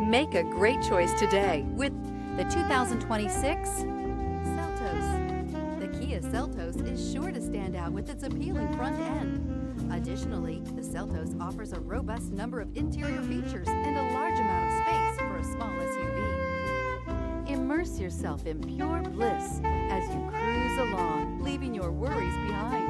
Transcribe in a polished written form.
Make a great choice today with the 2026 Seltos. The Kia Seltos is sure to stand out with its appealing front end. Additionally, the Seltos offers a robust number of interior features and a large amount of space for a small SUV. Immerse yourself in pure bliss as you cruise along, leaving your worries behind.